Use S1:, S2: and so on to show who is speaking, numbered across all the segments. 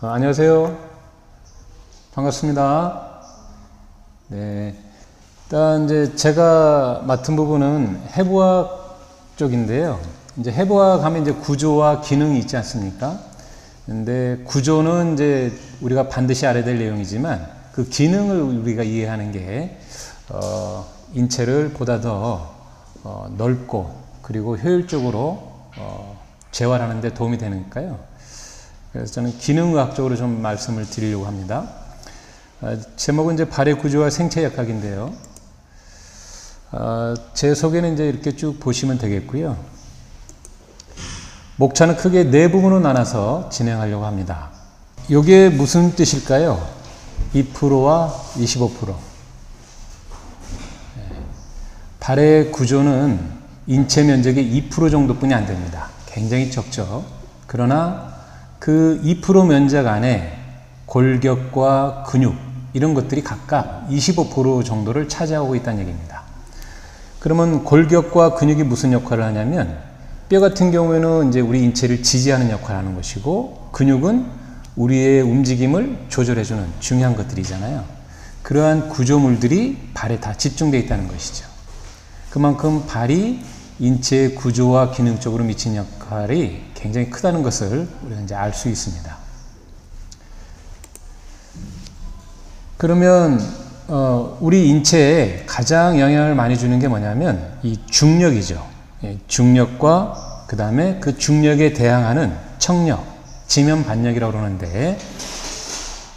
S1: 안녕하세요. 반갑습니다. 네. 일단 이제 제가 맡은 부분은 해부학 쪽인데요. 이제 해부학 하면 이제 구조와 기능이 있지 않습니까? 근데 구조는 이제 우리가 반드시 알아야 될 내용이지만 그 기능을 우리가 이해하는 게 인체를 보다 더 넓고 그리고 효율적으로 재활하는 데 도움이 되니까요. 그래서 저는 기능의학적으로 좀 말씀을 드리려고 합니다. 제목은 이제 발의 구조와 생체역학인데요. 제 소개는 이제 이렇게 쭉 보시면 되겠고요. 목차는 크게 네 부분으로 나눠서 진행하려고 합니다. 이게 무슨 뜻일까요? 2%와 25%. 발의 구조는 인체 면적의 2% 정도뿐이 안 됩니다. 굉장히 적죠. 그러나 그 2% 면적 안에 골격과 근육 이런 것들이 각각 25% 정도를 차지하고 있다는 얘기입니다. 그러면 골격과 근육이 무슨 역할을 하냐면 뼈 같은 경우에는 이제 우리 인체를 지지하는 역할을 하는 것이고 근육은 우리의 움직임을 조절해주는 중요한 것들이잖아요. 그러한 구조물들이 발에 다 집중되어 있다는 것이죠. 그만큼 발이 인체의 구조와 기능적으로 미치는 역할이 굉장히 크다는 것을 우리가 이제 알 수 있습니다. 그러면 우리 인체에 가장 영향을 많이 주는 게 뭐냐면 이 중력이죠. 중력과 그 다음에 그 중력에 대항하는 청력, 지면반력이라고 그러는데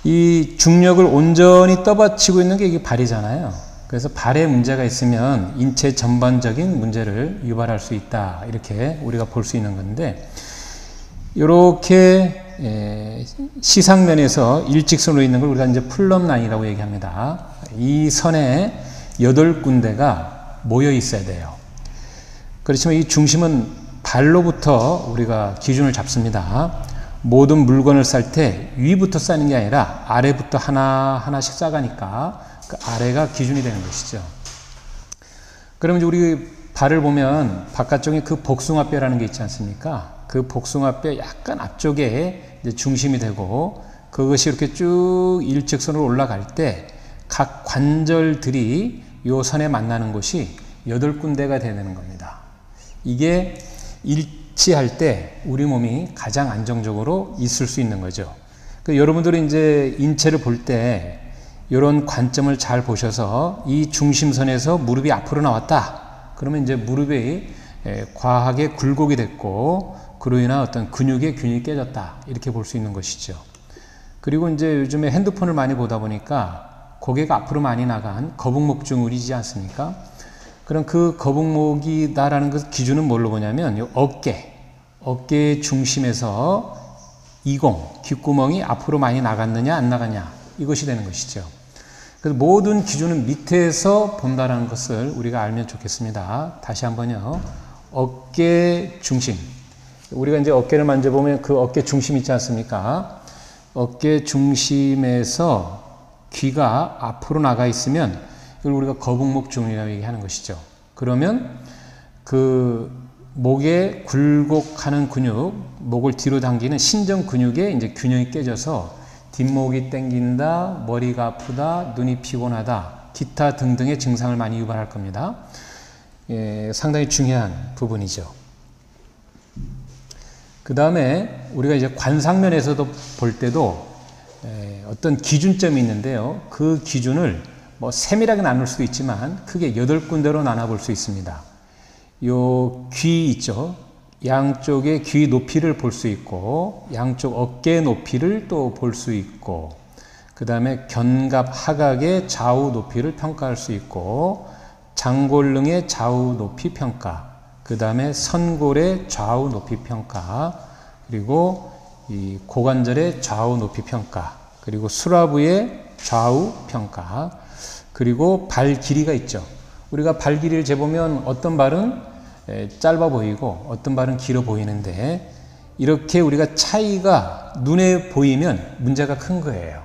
S1: 이 중력을 온전히 떠받치고 있는 게 이게 발이잖아요. 그래서 발에 문제가 있으면 인체 전반적인 문제를 유발할 수 있다. 이렇게 우리가 볼 수 있는 건데 이렇게 시상면에서 일직선으로 있는 걸 우리가 이제 플럼 라인이라고 얘기합니다. 이 선에 8군데가 모여 있어야 돼요. 그렇지만 이 중심은 발로부터 우리가 기준을 잡습니다. 모든 물건을 쌀 때 위부터 싸는 게 아니라 아래부터 하나씩 싸가니까 그 아래가 기준이 되는 것이죠. 그러면 이제 우리 발을 보면 바깥쪽에 그 복숭아뼈라는 게 있지 않습니까? 그 복숭아뼈 약간 앞쪽에 이제 중심이 되고 그것이 이렇게 쭉 일직선으로 올라갈 때 각 관절들이 요 선에 만나는 곳이 8군데가 되는 겁니다. 이게 일치할 때 우리 몸이 가장 안정적으로 있을 수 있는 거죠. 여러분들이 이제 인체를 볼 때 이런 관점을 잘 보셔서 이 중심선에서 무릎이 앞으로 나왔다. 그러면 이제 무릎이 과하게 굴곡이 됐고 그로 인한 어떤 근육의 균이 깨졌다. 이렇게 볼 수 있는 것이죠. 그리고 이제 요즘에 핸드폰을 많이 보다 보니까 고개가 앞으로 많이 나간 거북목 증후군이지 않습니까? 그럼 그 거북목이다라는 그 기준은 뭘로 보냐면 요 어깨 중심에서 이공, 귓구멍이 앞으로 많이 나갔느냐 안 나갔냐 이것이 되는 것이죠. 그래서 모든 기준은 밑에서 본다는 것을 우리가 알면 좋겠습니다. 다시 한번요. 어깨 중심. 우리가 이제 어깨를 만져보면 그 어깨 중심 있지 않습니까? 어깨 중심에서 귀가 앞으로 나가 있으면 이걸 우리가 거북목 증후군이라고 얘기하는 것이죠. 그러면 그 목에 굴곡하는 근육, 목을 뒤로 당기는 신전 근육에 이제 균형이 깨져서 뒷목이 땡긴다, 머리가 아프다, 눈이 피곤하다, 기타 등등의 증상을 많이 유발할 겁니다. 상당히 중요한 부분이죠. 그 다음에 우리가 이제 관상면에서도 볼 때도 어떤 기준점이 있는데요. 그 기준을 뭐 세밀하게 나눌 수도 있지만 크게 8군데로 나눠 볼 수 있습니다. 요 귀 있죠. 양쪽의 귀 높이를 볼 수 있고 양쪽 어깨 높이를 또 볼 수 있고 그 다음에 견갑 하각의 좌우 높이를 평가할 수 있고 장골릉의 좌우 높이 평가 그 다음에 선골의 좌우 높이 평가 그리고 이 고관절의 좌우 높이 평가 그리고 수라부의 좌우 평가 그리고 발 길이가 있죠. 우리가 발 길이를 재보면 어떤 발은 짧아 보이고 어떤 발은 길어 보이는데 이렇게 우리가 차이가 눈에 보이면 문제가 큰 거예요.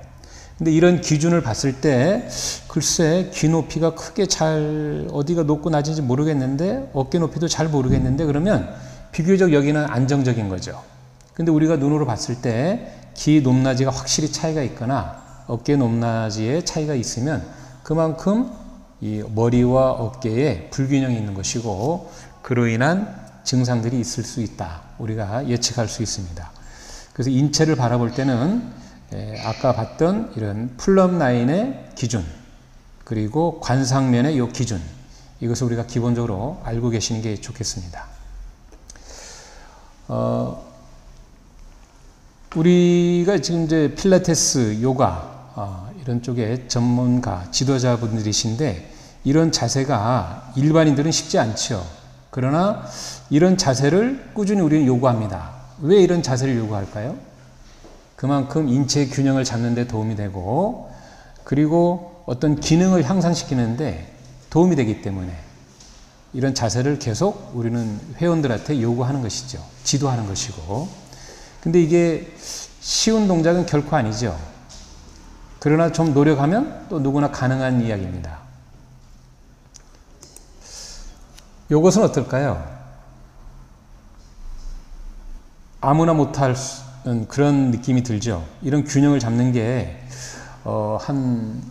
S1: 근데 이런 기준을 봤을 때 글쎄 귀 높이가 크게 잘 어디가 높고 낮은지 모르겠는데 어깨 높이도 잘 모르겠는데 그러면 비교적 여기는 안정적인 거죠. 근데 우리가 눈으로 봤을 때 귀 높낮이가 확실히 차이가 있거나 어깨 높낮이에 차이가 있으면 그만큼 이 머리와 어깨에 불균형이 있는 것이고 그로 인한 증상들이 있을 수 있다. 우리가 예측할 수 있습니다. 그래서 인체를 바라볼 때는 아까 봤던 이런 플럼 라인의 기준 그리고 관상면의 이 기준 이것을 우리가 기본적으로 알고 계시는 게 좋겠습니다. 우리가 지금 이제 필라테스, 요가 이런 쪽에 전문가, 지도자분들이신데 이런 자세가 일반인들은 쉽지 않죠. 그러나 이런 자세를 꾸준히 우리는 요구합니다. 왜 이런 자세를 요구할까요? 그만큼 인체의 균형을 잡는 데 도움이 되고 그리고 어떤 기능을 향상시키는데 도움이 되기 때문에 이런 자세를 계속 우리는 회원들한테 요구하는 것이죠. 지도하는 것이고. 근데 이게 쉬운 동작은 결코 아니죠. 그러나 좀 노력하면 또 누구나 가능한 이야기입니다. 요것은 어떨까요? 아무나 못할 그런 느낌이 들죠. 이런 균형을 잡는 게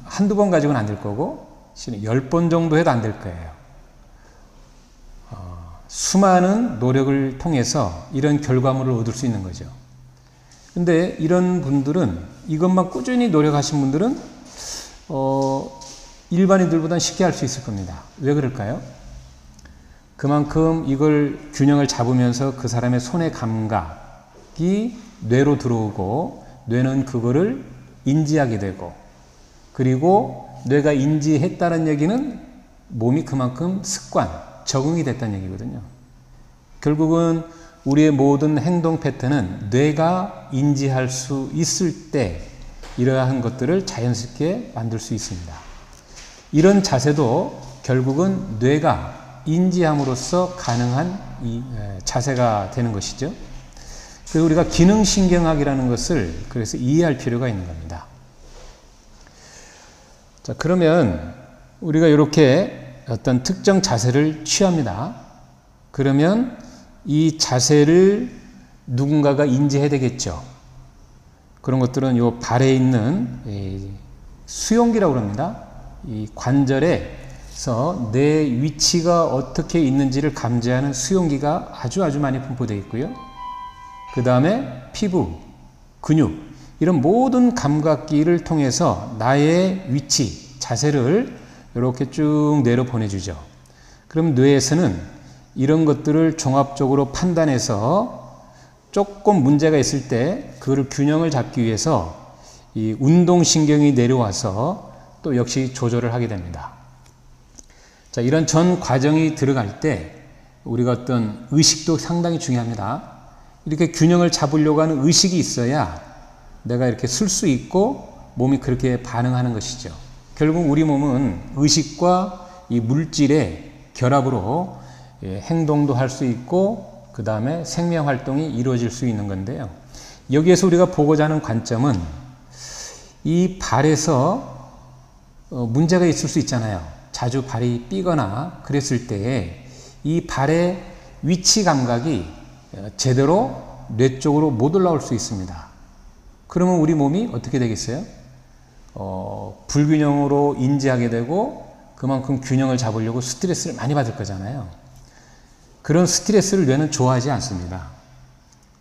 S1: 한두 번 가지고는 안 될 거고 10번 정도 해도 안 될 거예요. 수많은 노력을 통해서 이런 결과물을 얻을 수 있는 거죠. 근데 이런 분들은 이것만 꾸준히 노력하신 분들은 일반인들보다는 쉽게 할 수 있을 겁니다. 왜 그럴까요? 그만큼 이걸 균형을 잡으면서 그 사람의 손의 감각이 뇌로 들어오고 뇌는 그거를 인지하게 되고 그리고 뇌가 인지했다는 얘기는 몸이 그만큼 습관, 적응이 됐다는 얘기거든요. 결국은 우리의 모든 행동 패턴은 뇌가 인지할 수 있을 때 이러한 것들을 자연스럽게 만들 수 있습니다. 이런 자세도 결국은 뇌가 인지함으로써 가능한 이 자세가 되는 것이죠. 그래서 우리가 기능신경학이라는 것을 그래서 이해할 필요가 있는 겁니다. 자, 그러면 우리가 이렇게 어떤 특정 자세를 취합니다. 그러면 이 자세를 누군가가 인지해야 되겠죠. 그런 것들은 요 발에 있는 수용기라고 합니다. 이 관절에서 내 위치가 어떻게 있는지를 감지하는 수용기가 아주 많이 분포되어 있고요. 그 다음에 피부, 근육 이런 모든 감각기를 통해서 나의 위치, 자세를 이렇게 쭉 내려 보내주죠. 그럼 뇌에서는 이런 것들을 종합적으로 판단해서 조금 문제가 있을 때 그거를 균형을 잡기 위해서 이 운동신경이 내려와서 또 역시 조절을 하게 됩니다. 자, 이런 전 과정이 들어갈 때 우리가 어떤 의식도 상당히 중요합니다. 이렇게 균형을 잡으려고 하는 의식이 있어야 내가 이렇게 쓸 수 있고 몸이 그렇게 반응하는 것이죠. 결국 우리 몸은 의식과 이 물질의 결합으로 행동도 할 수 있고 그 다음에 생명활동이 이루어질 수 있는 건데요. 여기에서 우리가 보고자 하는 관점은 이 발에서 문제가 있을 수 있잖아요. 자주 발이 삐거나 그랬을 때 이 발의 위치 감각이 제대로 뇌 쪽으로 못 올라올 수 있습니다. 그러면 우리 몸이 어떻게 되겠어요? 불균형으로 인지하게 되고 그만큼 균형을 잡으려고 스트레스를 많이 받을 거잖아요. 그런 스트레스를 뇌는 좋아하지 않습니다.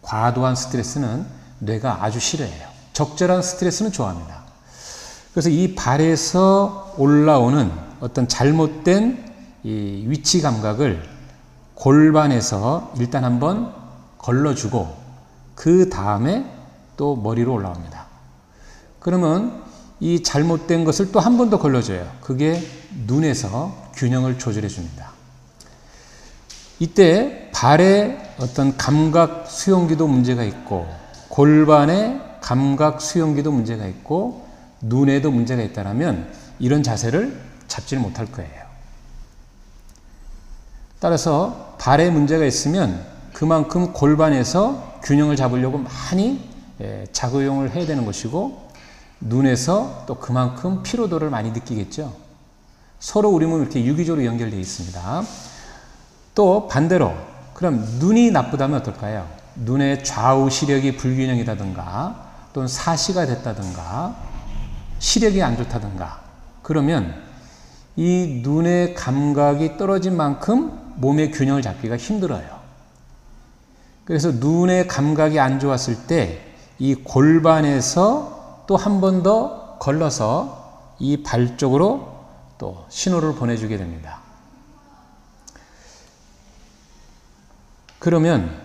S1: 과도한 스트레스는 뇌가 아주 싫어해요. 적절한 스트레스는 좋아합니다. 그래서 이 발에서 올라오는 어떤 잘못된 이 위치 감각을 골반에서 일단 한번 걸러주고 그 다음에 또 머리로 올라옵니다. 그러면 이 잘못된 것을 또 한 번 더 걸러줘요. 그게 눈에서 균형을 조절해 줍니다. 이때 발에 어떤 감각 수용기도 문제가 있고 골반의 감각 수용기도 문제가 있고 눈에도 문제가 있다면 이런 자세를 잡지를 못할 거예요. 따라서 발에 문제가 있으면 그만큼 골반에서 균형을 잡으려고 많이 작용을 해야 되는 것이고 눈에서 또 그만큼 피로도를 많이 느끼겠죠. 서로 우리 몸이 이렇게 유기적으로 연결되어 있습니다. 또 반대로 그럼 눈이 나쁘다면 어떨까요? 눈의 좌우 시력이 불균형이라든가 또는 사시가 됐다든가 시력이 안 좋다든가 그러면 이 눈의 감각이 떨어진 만큼 몸의 균형을 잡기가 힘들어요. 그래서 눈의 감각이 안 좋았을 때 이 골반에서 또 한 번 더 걸러서 이 발 쪽으로 또 신호를 보내주게 됩니다. 그러면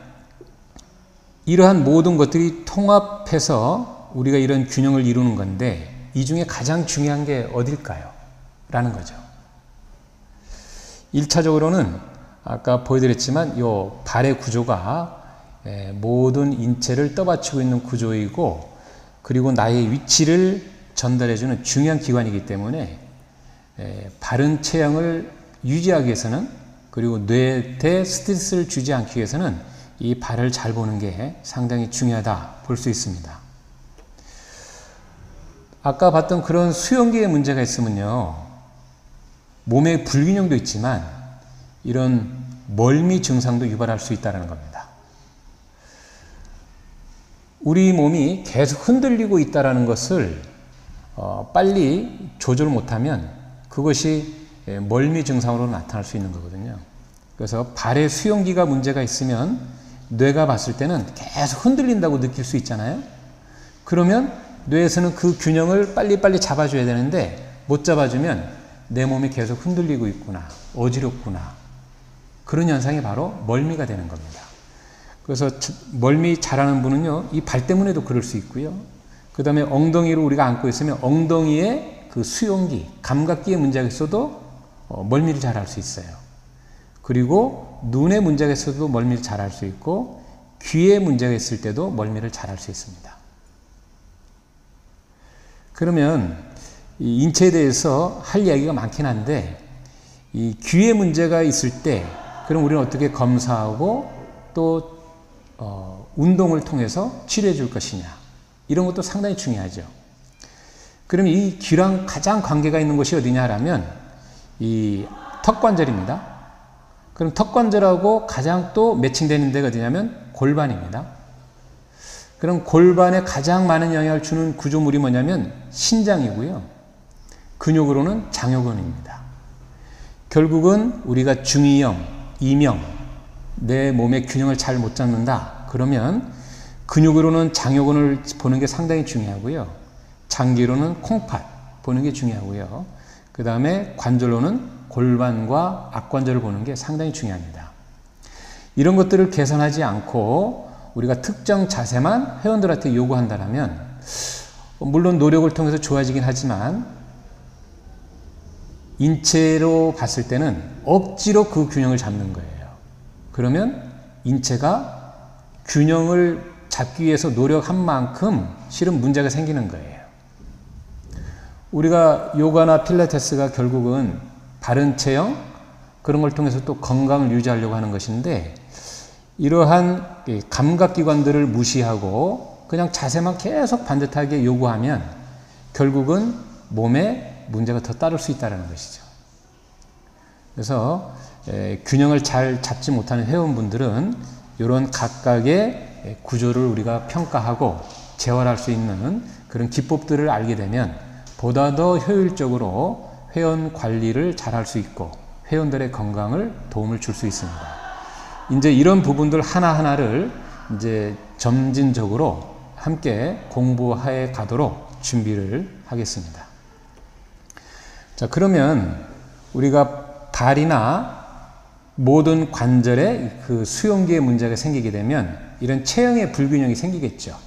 S1: 이러한 모든 것들이 통합해서 우리가 이런 균형을 이루는 건데 이 중에 가장 중요한 게 어딜까요? 라는 거죠. 1차적으로는 아까 보여드렸지만 이 발의 구조가 모든 인체를 떠받치고 있는 구조이고 그리고 나의 위치를 전달해주는 중요한 기관이기 때문에 바른 체형을 유지하기 위해서는 그리고 뇌에 스트레스를 주지 않기 위해서는 이 발을 잘 보는 게 상당히 중요하다 볼 수 있습니다. 아까 봤던 그런 수용기에 문제가 있으면요 몸의 불균형도 있지만 이런 멀미 증상도 유발할 수 있다는 겁니다. 우리 몸이 계속 흔들리고 있다는 것을 빨리 조절 못하면 그것이 멀미 증상으로 나타날 수 있는 거거든요. 그래서 발의 수용기가 문제가 있으면 뇌가 봤을 때는 계속 흔들린다고 느낄 수 있잖아요. 그러면 뇌에서는 그 균형을 빨리빨리 잡아줘야 되는데 못 잡아주면 내 몸이 계속 흔들리고 있구나, 어지럽구나. 그런 현상이 바로 멀미가 되는 겁니다. 그래서 멀미 잘하는 분은요, 이 발 때문에도 그럴 수 있고요. 그 다음에 엉덩이로 우리가 안고 있으면 엉덩이에 그 수용기, 감각기에 문제가 있어도 멀미를 잘할 수 있어요. 그리고 눈에 문제가 있어도 멀미를 잘할 수 있고 귀에 문제가 있을 때도 멀미를 잘할 수 있습니다. 그러면 이 인체에 대해서 할 이야기가 많긴 한데 이 귀에 문제가 있을 때 그럼 우리는 어떻게 검사하고 또 운동을 통해서 치료해 줄 것이냐 이런 것도 상당히 중요하죠. 그럼 이 귀랑 가장 관계가 있는 곳이 어디냐라면 이 턱관절입니다. 그럼 턱관절하고 가장 또 매칭되는 데가 어디냐면 골반입니다. 그럼 골반에 가장 많은 영향을 주는 구조물이 뭐냐면 신장이고요. 근육으로는 장요근입니다. 결국은 우리가 중이염, 이명, 내 몸의 균형을 잘 못 잡는다. 그러면 근육으로는 장요근을 보는 게 상당히 중요하고요. 장기로는 콩팥 보는 게 중요하고요. 그 다음에 관절로는 골반과 악관절을 보는 게 상당히 중요합니다. 이런 것들을 개선하지 않고 우리가 특정 자세만 회원들한테 요구한다면 물론 노력을 통해서 좋아지긴 하지만 인체로 봤을 때는 억지로 그 균형을 잡는 거예요. 그러면 인체가 균형을 잡기 위해서 노력한 만큼 실은 문제가 생기는 거예요. 우리가 요가나 필라테스가 결국은 바른 체형 그런 걸 통해서 또 건강을 유지하려고 하는 것인데 이러한 감각기관들을 무시하고 그냥 자세만 계속 반듯하게 요구하면 결국은 몸에 문제가 더 따를 수 있다는 것이죠. 그래서 균형을 잘 잡지 못하는 회원분들은 이런 각각의 구조를 우리가 평가하고 재활할 수 있는 그런 기법들을 알게 되면 보다 더 효율적으로 회원 관리를 잘할 수 있고 회원들의 건강을 도움을 줄 수 있습니다. 이제 이런 부분들 하나하나를 이제 점진적으로 함께 공부해 가도록 준비를 하겠습니다. 자, 그러면 우리가 발이나 모든 관절에 그 수용기에 문제가 생기게 되면 이런 체형의 불균형이 생기겠죠.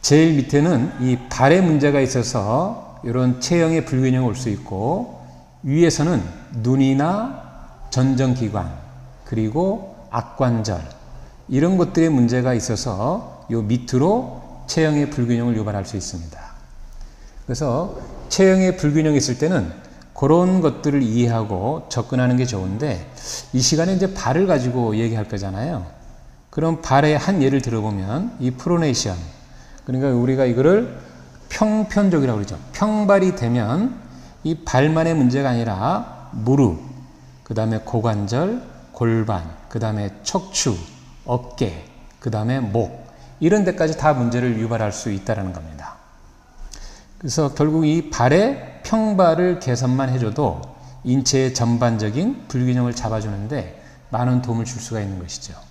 S1: 제일 밑에는 이 발에 문제가 있어서 이런 체형의 불균형이 올 수 있고 위에서는 눈이나 전정기관 그리고 악관절 이런 것들에 문제가 있어서 요 밑으로 체형의 불균형을 유발할 수 있습니다. 그래서 체형의 불균형이 있을 때는 그런 것들을 이해하고 접근하는 게 좋은데 이 시간에 이제 발을 가지고 얘기할 거잖아요. 그럼 발의 한 예를 들어보면 이 프로네이션 그러니까 우리가 이거를 평편족이라고 그러죠. 평발이 되면 이 발만의 문제가 아니라 무릎, 그 다음에 고관절, 골반, 그 다음에 척추, 어깨, 그 다음에 목 이런 데까지 다 문제를 유발할 수 있다는 겁니다. 그래서 결국 이 발의 평발을 개선만 해줘도 인체의 전반적인 불균형을 잡아주는데 많은 도움을 줄 수가 있는 것이죠.